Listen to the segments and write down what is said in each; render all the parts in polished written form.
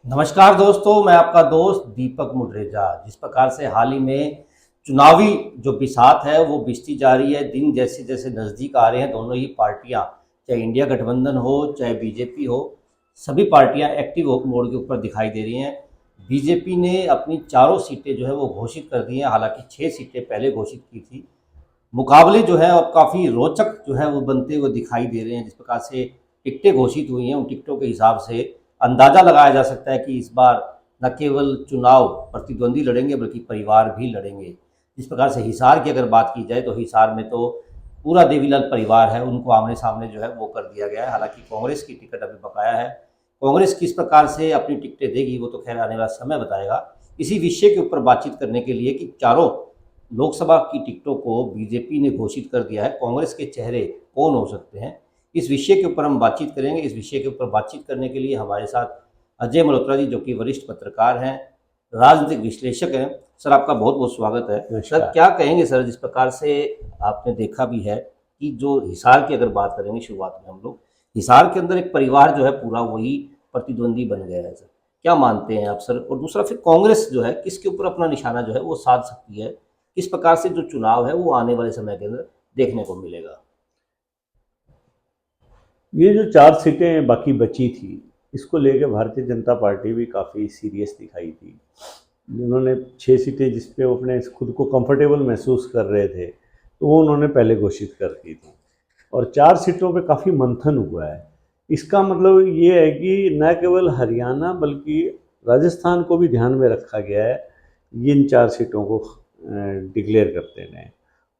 नमस्कार दोस्तों, मैं आपका दोस्त दीपक मुडरेजा। जिस प्रकार से हाल ही में चुनावी जो बिसात है वो बिछती जा रही है, दिन जैसे जैसे नज़दीक आ रहे हैं, दोनों ही पार्टियां, चाहे इंडिया गठबंधन हो चाहे बीजेपी हो, सभी पार्टियां एक्टिव मोड के ऊपर दिखाई दे रही हैं। बीजेपी ने अपनी चारों सीटें जो है वो घोषित कर दी हैं, हालांकि 6 सीटें पहले घोषित की थी। मुकाबले जो है अब काफ़ी रोचक जो है वो बनते हुए दिखाई दे रहे हैं। जिस प्रकार से टिकटें घोषित हुई हैं, उन टिकटों के हिसाब से अंदाज़ा लगाया जा सकता है कि इस बार न केवल चुनाव प्रतिद्वंदी लड़ेंगे बल्कि परिवार भी लड़ेंगे। जिस प्रकार से हिसार की अगर बात की जाए तो हिसार में तो पूरा देवीलाल परिवार है, उनको आमने सामने जो है वो कर दिया गया है। हालांकि कांग्रेस की टिकट अभी बकाया है। कांग्रेस किस प्रकार से अपनी टिकटें देगी वो तो खैर आने वाला समय बताएगा। इसी विषय के ऊपर बातचीत करने के लिए कि चारों लोकसभा की टिकटों को बीजेपी ने घोषित कर दिया है, कांग्रेस के चेहरे कौन हो सकते हैं, इस विषय के ऊपर हम बातचीत करेंगे। इस विषय के ऊपर बातचीत करने के लिए हमारे साथ अजय मल्होत्रा जी, जो कि वरिष्ठ पत्रकार हैं, राजनीतिक विश्लेषक हैं। सर, आपका बहुत बहुत स्वागत है। सर, क्या कहेंगे सर, जिस प्रकार से आपने देखा भी है कि जो हिसार की अगर बात करेंगे, शुरुआत में हम लोग हिसार के अंदर एक परिवार जो है पूरा वही प्रतिद्वंदी बन गया है। सर, क्या मानते हैं आप सर? और दूसरा, फिर कांग्रेस जो है किसके ऊपर अपना निशाना जो है वो साध सकती है? किस प्रकार से जो चुनाव है वो आने वाले समय के अंदर देखने को मिलेगा? ये जो 4 सीटें बाकी बची थी, इसको लेकर भारतीय जनता पार्टी भी काफ़ी सीरियस दिखाई थी। उन्होंने 6 सीटें जिस पे वो अपने खुद को कंफर्टेबल महसूस कर रहे थे, तो वो उन्होंने पहले घोषित कर दी थी। और 4 सीटों पे काफ़ी मंथन हुआ है। इसका मतलब ये है कि न केवल हरियाणा बल्कि राजस्थान को भी ध्यान में रखा गया है इन 4 सीटों को डिक्लेयर करते हैं।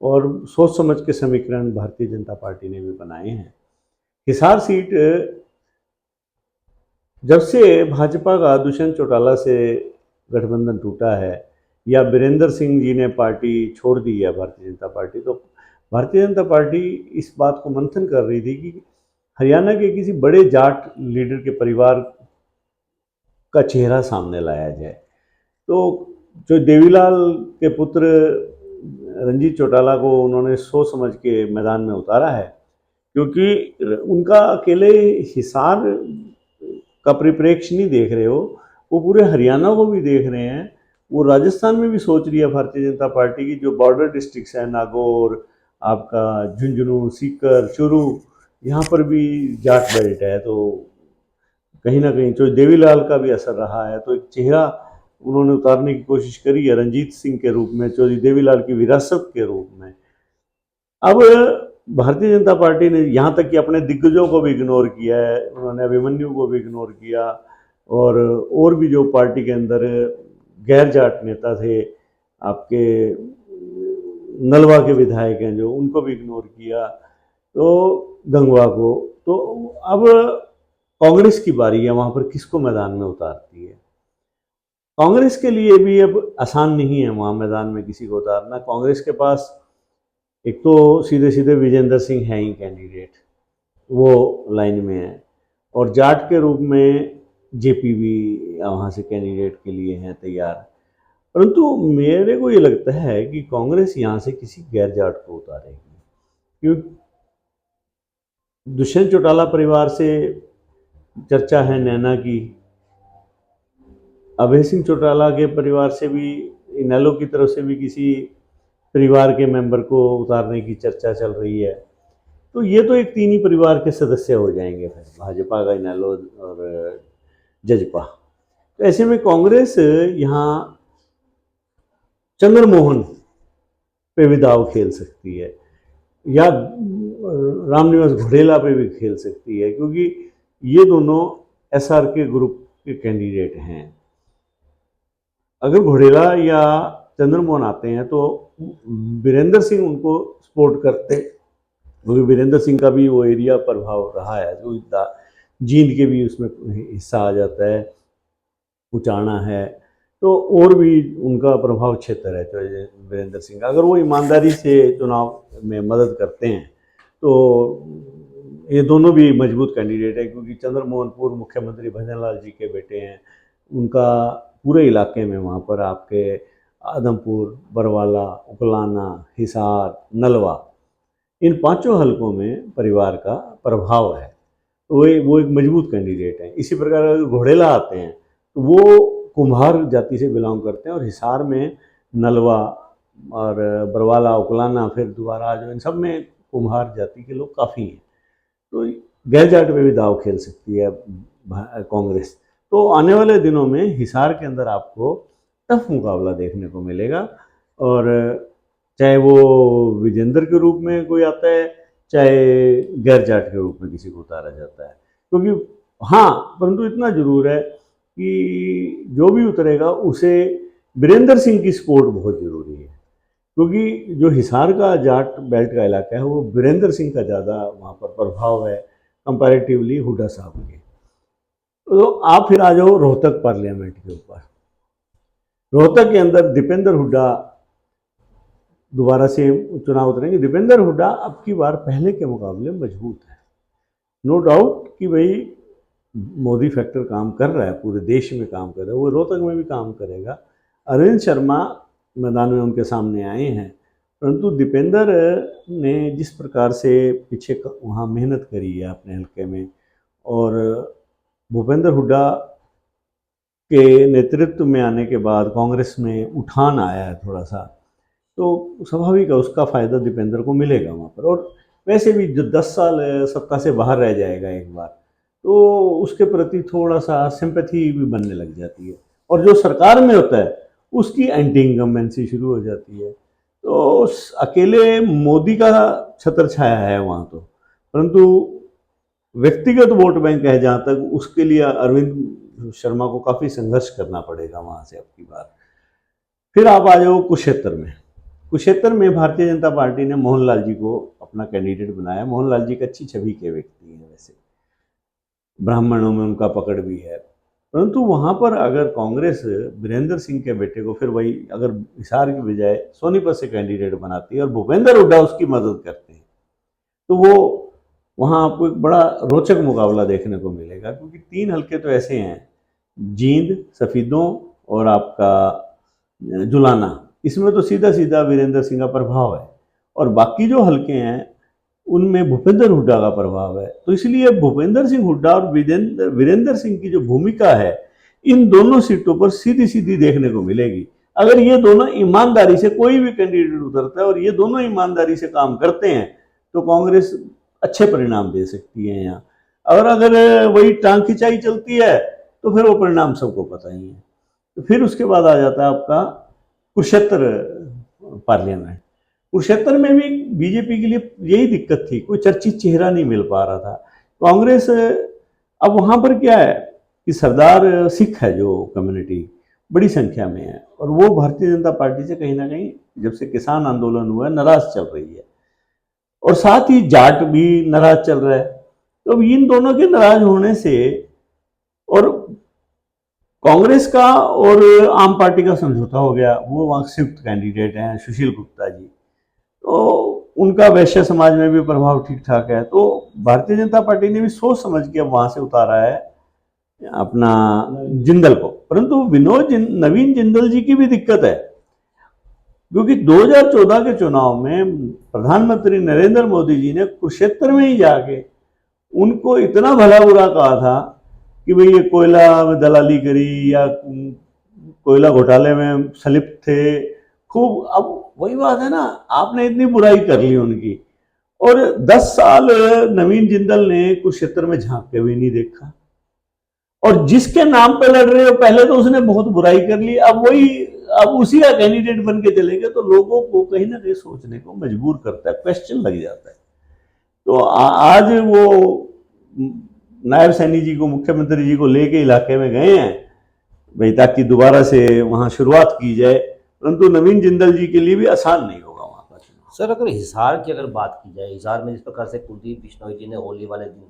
और सोच समझ के समीकरण भारतीय जनता पार्टी ने भी बनाए हैं। हिसार सीट जब से भाजपा का दुष्यंत चौटाला से गठबंधन टूटा है या बीरेंद्र सिंह जी ने पार्टी छोड़ दी है भारतीय जनता पार्टी, तो भारतीय जनता पार्टी इस बात को मंथन कर रही थी कि हरियाणा के किसी बड़े जाट लीडर के परिवार का चेहरा सामने लाया जाए। तो जो देवीलाल के पुत्र रंजीत चौटाला को उन्होंने सोच समझ के मैदान में उतारा है, क्योंकि उनका अकेले हिसार का परिप्रेक्ष्य नहीं देख रहे हो, वो पूरे हरियाणा को भी देख रहे हैं। वो राजस्थान में भी सोच रही है भारतीय जनता पार्टी की, जो बॉर्डर डिस्ट्रिक्ट्स है, नागौर, आपका झुंझुनू, सीकर, चूरू, यहाँ पर भी जाट बेल्ट है। तो कहीं ना कहीं जो देवीलाल का भी असर रहा है, तो एक चेहरा उन्होंने उतारने की कोशिश करी है रंजीत सिंह के रूप में, चौधरी देवीलाल की विरासत के रूप में। अब भारतीय जनता पार्टी ने यहाँ तक कि अपने दिग्गजों को भी इग्नोर किया है, उन्होंने अभिमन्यु को भी इग्नोर किया, और भी जो पार्टी के अंदर गैर जाट नेता थे, आपके नलवा के विधायक हैं जो, उनको भी इग्नोर किया, तो गंगवा को। तो अब कांग्रेस की बारी है, वहाँ पर किसको मैदान में उतारती है। कांग्रेस के लिए भी अब आसान नहीं है वहाँ मैदान में किसी को उतारना। कांग्रेस के पास एक तो सीधे सीधे विजेंद्र सिंह है ही कैंडिडेट, वो लाइन में है, और जाट के रूप में जेपी भी वहाँ से कैंडिडेट के लिए हैं तैयार। परंतु मेरे को ये लगता है कि कांग्रेस यहाँ से किसी गैर जाट को उतारेगी, क्योंकि दुष्यंत चौटाला परिवार से चर्चा है नैना की, अभय सिंह चौटाला के परिवार से भी, इनेलो की तरफ से भी किसी परिवार के मेंबर को उतारने की चर्चा चल रही है। तो ये तो एक तीन ही परिवार के सदस्य हो जाएंगे, फिर भाजपा का, इनेलो और जजपा। तो ऐसे में कांग्रेस यहाँ चंद्रमोहन पे भी दाव खेल सकती है, या रामनिवास घोडेला पे भी खेल सकती है, क्योंकि ये दोनों एसआर के ग्रुप के कैंडिडेट हैं। अगर घोडेला या चंद्रमोहन आते हैं तो बीरेंद्र सिंह उनको सपोर्ट करते, क्योंकि बीरेंद्र सिंह का भी वो एरिया प्रभाव रहा है, जो जींद के भी उसमें हिस्सा आ जाता है, उचाना है, तो और भी उनका प्रभाव क्षेत्र है। तो वीरेंद्र सिंह, अगर वो ईमानदारी से चुनाव में मदद करते हैं तो ये दोनों भी मजबूत कैंडिडेट है, क्योंकि चंद्रमोहन पूर्व मुख्यमंत्री भजनलाल जी के बेटे हैं। उनका पूरे इलाके में वहाँ पर आपके आदमपुर, बरवाला, उकलाना, हिसार, नलवा, इन पांचों हलकों में परिवार का प्रभाव है, तो वो एक मजबूत कैंडिडेट है। इसी प्रकार अगर घोडेला आते हैं तो वो कुम्हार जाति से बिलोंग करते हैं, और हिसार में नलवा और बरवाला, उकलाना, फिर दोबारा जो इन सब में कुम्हार जाति के लोग काफ़ी हैं। तो गैर जाट पे भी दाव खेल सकती है कांग्रेस। तो आने वाले दिनों में हिसार के अंदर आपको टफ मुकाबला देखने को मिलेगा, और चाहे वो विजेंद्र के रूप में कोई आता है, चाहे गैर जाट के रूप में किसी को उतारा जाता है। क्योंकि हाँ, परंतु इतना जरूर है कि जो भी उतरेगा उसे वीरेंद्र सिंह की सपोर्ट बहुत ज़रूरी है, क्योंकि जो हिसार का जाट बेल्ट का इलाका है वो वीरेंद्र सिंह का ज़्यादा वहाँ पर प्रभाव है कंपैरेटिवली हुड्डा साहब के। तो आप फिर आ जाओ रोहतक पार्लियामेंट के ऊपर। रोहतक के अंदर दीपेंद्र हुड्डा दोबारा से चुनाव उतरेंगे। दीपेंद्र हुड्डा अब की बार पहले के मुकाबले मजबूत है, नो डाउट कि भाई मोदी फैक्टर काम कर रहा है, पूरे देश में काम कर रहा है, वो रोहतक में भी काम करेगा। अरविंद शर्मा मैदान में उनके सामने आए हैं, परंतु दीपेंद्र ने जिस प्रकार से पीछे वहाँ मेहनत करी है अपने हल्के में, और भूपेंद्र हुड्डा के नेतृत्व में आने के बाद कांग्रेस में उठान आया है थोड़ा सा, तो स्वाभाविक है उसका फ़ायदा दीपेंद्र को मिलेगा वहाँ पर। और वैसे भी जो 10 साल सत्ता से बाहर रह जाएगा एक बार, तो उसके प्रति थोड़ा सा सिंपैथी भी बनने लग जाती है, और जो सरकार में होता है उसकी एंटी इनकम्बेंसी शुरू हो जाती है। तो अकेले मोदी का छत्र छाया है वहाँ तो, परंतु व्यक्तिगत वोट बैंक है जहाँ तक, उसके लिए अरविंद शर्मा को काफ़ी संघर्ष करना पड़ेगा वहाँ से अब की बार। फिर आप आ जाओ कुरुक्षेत्र में। कुरुक्षेत्र में भारतीय जनता पार्टी ने मोहनलाल जी को अपना कैंडिडेट बनाया। मोहनलाल जी एक अच्छी छवि के व्यक्ति हैं, वैसे ब्राह्मणों में उनका पकड़ भी है, परंतु वहाँ पर अगर कांग्रेस वीरेंद्र सिंह के बेटे को फिर वही अगर हिसार की बजाय सोनीपत से कैंडिडेट बनाती है और भूपेंद्र हुड्डा उसकी मदद करते हैं, तो वो वहाँ आपको एक बड़ा रोचक मुकाबला देखने को मिलेगा। क्योंकि 3 हलके तो ऐसे हैं, जींद, सफीदों और आपका जुलाना, इसमें तो सीधा सीधा वीरेंद्र सिंह का प्रभाव है, और बाकी जो हलके हैं उनमें भूपेंद्र हुड्डा का प्रभाव है। तो इसलिए भूपेंद्र सिंह हुड्डा और वीरेंद्र सिंह की जो भूमिका है इन दोनों सीटों पर सीधी सीधी देखने को मिलेगी। अगर ये दोनों ईमानदारी से, कोई भी कैंडिडेट उतरता है और ये दोनों ईमानदारी से काम करते हैं, तो कांग्रेस अच्छे परिणाम दे सकती है यहाँ। और अगर वही टांग खिंचाई चलती है तो फिर वो परिणाम सबको पता ही है। तो फिर उसके बाद आ जाता है आपका कुरुक्षेत्र पार्लियामेंट। कुरुक्षेत्र में भी बीजेपी के लिए यही दिक्कत थी, कोई चर्चित चेहरा नहीं मिल पा रहा था। कांग्रेस अब वहाँ पर क्या है कि सरदार सिख है जो कम्युनिटी बड़ी संख्या में है, और वो भारतीय जनता पार्टी से कहीं ना कहीं जब से किसान आंदोलन हुआ है नाराज चल रही है, और साथ ही जाट भी नाराज चल रहा है। तो अब इन दोनों के नाराज होने से, और कांग्रेस का और आम पार्टी का समझौता हो गया, वो वहाँ संयुक्त कैंडिडेट हैं सुशील गुप्ता जी, तो उनका वैश्य समाज में भी प्रभाव ठीक ठाक है। तो भारतीय जनता पार्टी ने भी सोच समझ के वहां से उतारा है अपना जिंदल को। परंतु नवीन जिंदल जी की भी दिक्कत है, क्योंकि 2014 के चुनाव में प्रधानमंत्री नरेंद्र मोदी जी ने कुरुक्षेत्र में ही जाके उनको इतना भला बुरा कहा था कि भाई ये कोयला में दलाली करी या कोयला घोटाले में संलिप्त थे खूब। अब वही बात है ना, आपने इतनी बुराई कर ली उनकी, और 10 साल नवीन जिंदल ने कुरुक्षेत्र में झांक के भी नहीं देखा, और जिसके नाम पे लड़ रहे हो पहले तो उसने बहुत बुराई कर ली, अब उसी का कैंडिडेट बन के चलेंगे, तो लोगों को कहीं ना कहीं सोचने को मजबूर करता है, क्वेश्चन लग जाता है। तो आज वो नायब सैनी जी को, मुख्यमंत्री जी को लेके इलाके में गए हैं भाई, ताकि दोबारा से वहां शुरुआत की जाए, परंतु नवीन जिंदल जी के लिए भी आसान नहीं होगा वहाँ का चुनाव। सर, अगर हिसार की अगर बात की जाए, हिसार में जिस प्रकार से कुलदीप बिश्नोई जी ने होली वाले दिन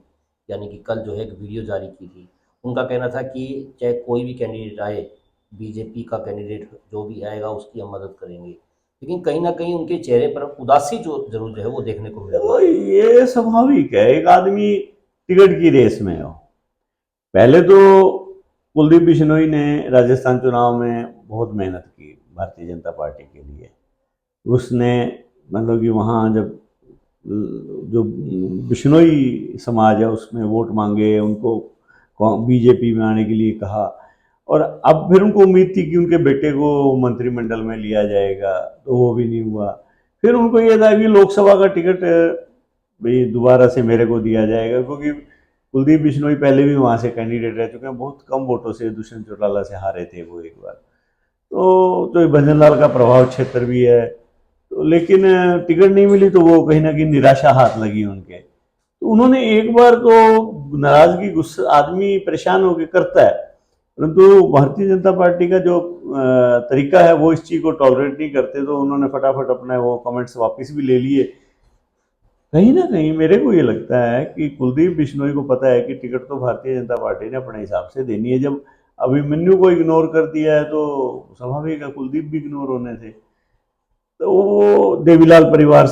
यानी कि कल जो है एक वीडियो जारी की थी, उनका कहना था कि चाहे कोई भी कैंडिडेट आए, बीजेपी का कैंडिडेट जो भी आएगा उसकी हम मदद करेंगे, लेकिन कहीं ना कहीं उनके चेहरे पर उदासी जो जरूर जो है वो देखने को मिलेगा। तो ये स्वाभाविक है, एक आदमी टिकट की रेस में हो। पहले तो कुलदीप बिश्नोई ने राजस्थान चुनाव में बहुत मेहनत की भारतीय जनता पार्टी के लिए। उसने मतलब कि वहाँ जब जो बिश्नोई समाज है उसमें वोट मांगे, उनको बीजेपी में आने के लिए कहा, और अब फिर उनको उम्मीद थी कि उनके बेटे को मंत्रिमंडल में लिया जाएगा, तो वो भी नहीं हुआ। फिर उनको ये था कि लोकसभा का टिकट भाई दोबारा से मेरे को दिया जाएगा, क्योंकि कुलदीप बिश्नोई पहले भी वहाँ से कैंडिडेट रह चुके हैं, बहुत कम वोटों से दुष्यंत चौटाला से हारे थे वो एक बार। तो भजन लाल का प्रभाव क्षेत्र भी है, तो लेकिन टिकट नहीं मिली, तो वो कहीं ना कहीं निराशा हाथ लगी उनके। तो उन्होंने एक बार तो नाराजगी, गुस्सा आदमी परेशान होकर करता है, परंतु भारतीय जनता पार्टी का जो तरीका है वो इस चीज़ को टॉलरेट नहीं करते, तो उन्होंने फटाफट अपने वो कमेंट्स वापस भी ले लिए। कहीं ना कहीं मेरे को ये लगता है कि कुलदीप बिश्नोई को पता है कि टिकट तो भारतीय जनता पार्टी ने अपने हिसाब से देनी है। जब अभिमन्यु को इग्नोर कर दिया है तो स्वाभाविक है कुलदीप भी इग्नोर होने थे। तो वो देवीलाल परिवार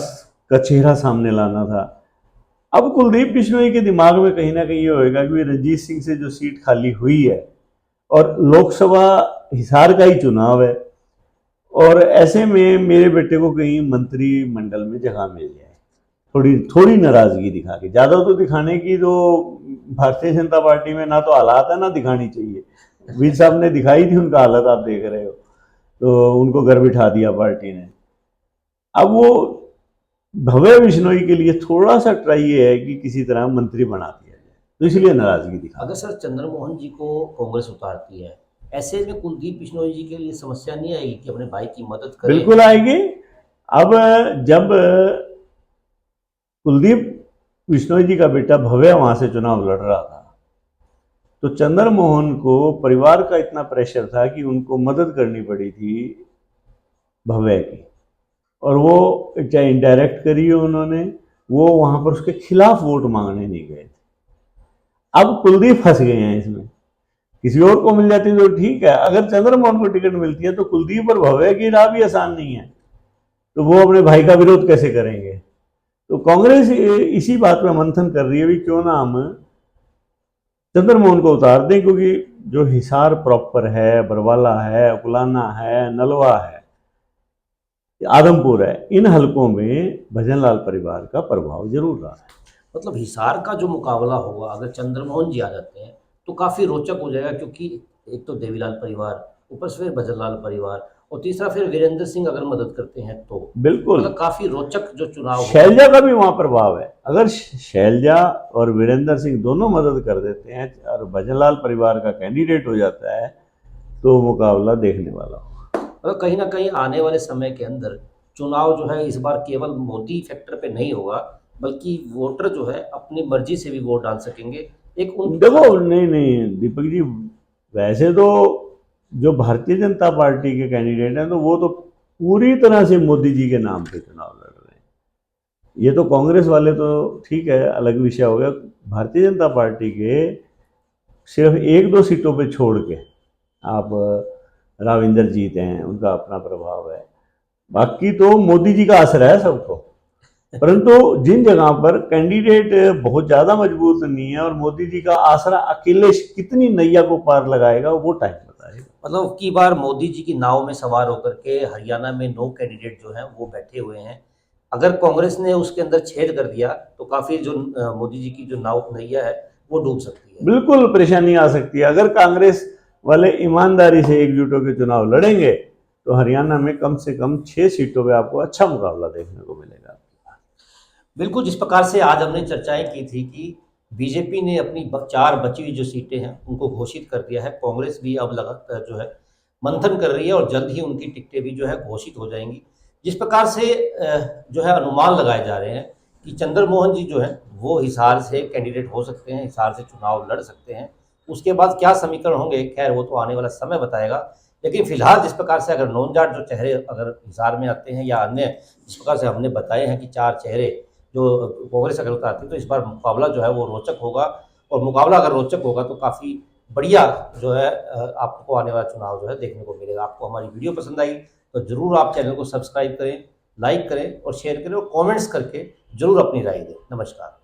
का चेहरा सामने लाना था। अब कुलदीप बिश्नोई के दिमाग में कहीं ना कहीं ये होएगा कि रणजीत सिंह से जो सीट खाली हुई है और लोकसभा हिसार का ही चुनाव है, और ऐसे में मेरे बेटे को कहीं मंत्रिमंडल में जगह मिल जाए, थोड़ी नाराजगी दिखा के, ज़्यादा तो दिखाने की तो भारतीय जनता पार्टी में ना तो हालात है ना दिखानी चाहिए। वीर साहब ने दिखाई थी उनका हालत, आप देख रहे हो, तो उनको घर बिठा दिया पार्टी ने। अब वो भव्य बिश्नोई के लिए थोड़ा सा ट्राई ये है कि किसी तरह मंत्री बना दिया जाए, तो इसलिए नाराजगी दिखा। अगर सर चंद्रमोहन जी को कांग्रेस उतारती है, ऐसे में कुलदीप बिश्नोई जी के लिए समस्या नहीं आएगी कि अपने भाई की मदद करें? बिल्कुल आएगी। अब जब कुलदीप बिश्नोई जी का बेटा भव्य वहां से चुनाव लड़ रहा था, तो चंद्रमोहन को परिवार का इतना प्रेशर था कि उनको मदद करनी पड़ी थी भव्य की, और वो चाहे इनडायरेक्ट करी हो उन्होंने, वो वहां पर उसके खिलाफ वोट मांगने नहीं गए थे। अब कुलदीप फंस गए हैं इसमें। किसी और को मिल जाती तो ठीक है, अगर चंद्रमोहन को टिकट मिलती है तो कुलदीप और भव्य की राह भी आसान नहीं है, तो वो अपने भाई का विरोध कैसे करेंगे? तो कांग्रेस इसी बात पर मंथन कर रही है भी क्यों ना हम चंद्रमोहन को उतार दें, क्योंकि जो हिसार प्रॉपर है, बरवाला है, उकलाना है, नलवा है, आदमपुर है, इन हलकों में भजनलाल परिवार का प्रभाव जरूर रहा है। मतलब हिसार का जो मुकाबला होगा, अगर चंद्रमोहन जी आ जाते हैं तो काफ़ी रोचक हो जाएगा, क्योंकि एक तो देवीलाल परिवार, ऊपर से फिर भजनलाल परिवार, और तीसरा फिर वीरेंद्र सिंह अगर मदद करते हैं तो बिल्कुल, मतलब काफ़ी रोचक जो चुनाव शैलजा का भी वहां प्रभाव है। अगर शैलजा और वीरेंद्र सिंह दोनों मदद कर देते हैं और भजनलाल परिवार का कैंडिडेट हो जाता है, तो मुकाबला देखने वाला होगा। मतलब कहीं ना कहीं आने वाले समय के अंदर चुनाव जो है इस बार केवल मोदी फैक्टर पे नहीं होगा, बल्कि वोटर जो है अपनी मर्जी से भी वोट डाल सकेंगे। एक उन देखो, नहीं दीपक जी, वैसे तो जो भारतीय जनता पार्टी के कैंडिडेट हैं तो वो तो पूरी तरह से मोदी जी के नाम पे चुनाव लड़ रहे हैं। ये तो कांग्रेस वाले तो ठीक है, अलग विषय हो गया। भारतीय जनता पार्टी के सिर्फ एक दो सीटों पे छोड़ के, आप राव इंद्रजीत हैं, उनका अपना प्रभाव है, बाकी तो मोदी जी का असर है सबको। परंतु जिन जगह पर कैंडिडेट बहुत ज्यादा मजबूत नहीं है और मोदी जी का आसरा अकेले कितनी नैया को पार लगाएगा, वो टाइम बताएगा। मतलब की बार मोदी जी की नाव में सवार होकर के हरियाणा में 9 कैंडिडेट जो हैं वो बैठे हुए हैं। अगर कांग्रेस ने उसके अंदर छेद कर दिया तो काफ़ी जो मोदी जी की जो नाव नैया है वो डूब सकती है। बिल्कुल परेशानी आ सकती है। अगर कांग्रेस वाले ईमानदारी से एकजुट होकर चुनाव लड़ेंगे तो हरियाणा में कम से कम 6 सीटों पे आपको अच्छा मुकाबला देखने को मिलेगा। बिल्कुल, जिस प्रकार से आज हमने चर्चाएं की थी कि बीजेपी ने अपनी 4 बची हुई जो सीटें हैं उनको घोषित कर दिया है, कांग्रेस भी अब लगातार जो है मंथन कर रही है और जल्द ही उनकी टिकटें भी जो है घोषित हो जाएंगी। जिस प्रकार से जो है अनुमान लगाए जा रहे हैं कि चंद्रमोहन जी जो है वो हिसार से कैंडिडेट हो सकते हैं, हिसार से चुनाव लड़ सकते हैं। उसके बाद क्या समीकरण होंगे, खैर वो तो आने वाला समय बताएगा। लेकिन फिलहाल जिस प्रकार से अगर नौनजाट जो चेहरे अगर हिसार में आते हैं या अन्य जिस प्रकार से हमने बताए हैं कि 4 चेहरे जो कांग्रेस अगर उतारती है, तो इस बार मुकाबला जो है वो रोचक होगा। और मुकाबला अगर रोचक होगा तो काफ़ी बढ़िया जो है आपको आने वाला चुनाव जो है देखने को मिलेगा। आपको हमारी वीडियो पसंद आई तो ज़रूर आप चैनल को सब्सक्राइब करें, लाइक करें और शेयर करें और कमेंट्स करके ज़रूर अपनी राय दें। नमस्कार।